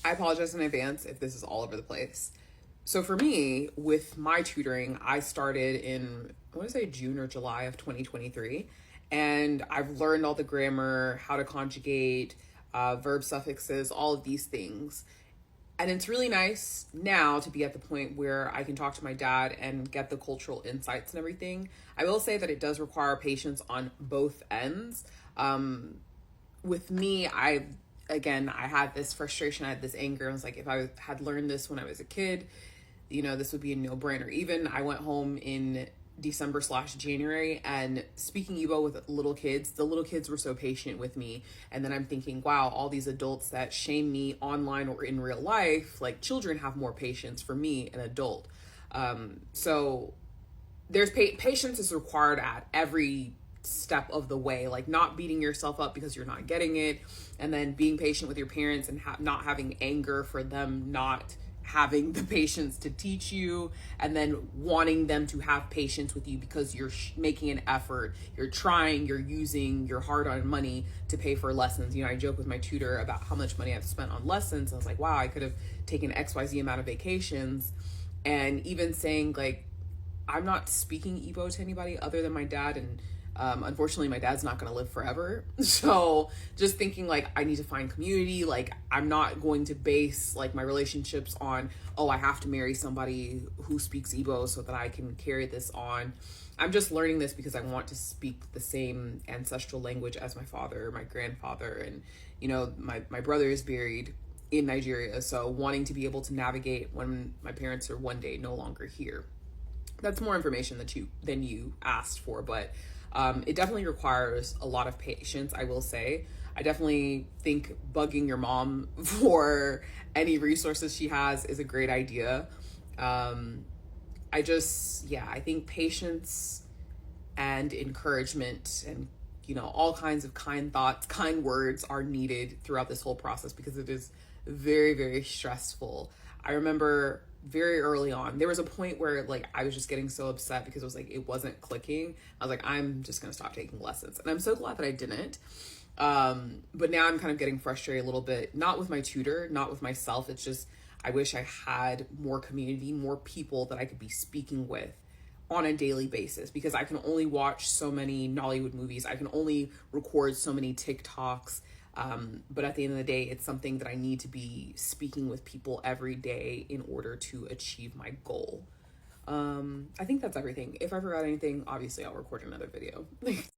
I apologize in advance if this is all over the place. So for me, with my tutoring, I started in, I want to say June or July of 2023. And I've learned all the grammar, how to conjugate, verb suffixes, all of these things. And it's really nice now to be at the point where I can talk to my dad and get the cultural insights and everything. I will say that it does require patience on both ends. With me, I had this frustration, I had this anger. I was like, if I had learned this when I was a kid, this would be a no-brainer. Even I went home in December/January and speaking Igbo with little kids. The little kids were so patient with me. And then I'm thinking, wow, all these adults that shame me online or in real life, like children have more patience for me, an adult. So there's patience is required at every step of the way, like not beating yourself up because you're not getting it, and then being patient with your parents and not having anger for them not having the patience to teach you, and then wanting them to have patience with you because you're making an effort, you're trying, you're using your hard-earned money to pay for lessons. I joke with my tutor about how much money I've spent on lessons. I was like, wow, I could have taken XYZ amount of vacations. And even saying like, I'm not speaking Igbo to anybody other than my dad, and unfortunately my dad's not going to live forever. So just thinking like I need to find community. Like I'm not going to base like my relationships on, oh, I have to marry somebody who speaks Igbo so that I can carry this on. I'm just learning this because I want to speak the same ancestral language as my father, my grandfather, and my brother is buried in Nigeria, so wanting to be able to navigate when my parents are one day no longer here. That's more information than you asked for, but it definitely requires a lot of patience, I will say. I definitely think bugging your mom for any resources she has is a great idea. I think patience and encouragement and all kinds of kind thoughts, kind words are needed throughout this whole process because it is very, very stressful. I remember very early on, there was a point where like I was just getting so upset because it was like it wasn't clicking. I was like, I'm just gonna stop taking lessons, and I'm so glad that I didn't. But now I'm kind of getting frustrated a little bit, not with my tutor, not with myself. It's just I wish I had more community, more people that I could be speaking with on a daily basis, because I can only watch so many Nollywood movies. I can only record so many TikToks. But at the end of the day, it's something that I need to be speaking with people every day in order to achieve my goal. I think that's everything. If I forgot anything, obviously I'll record another video.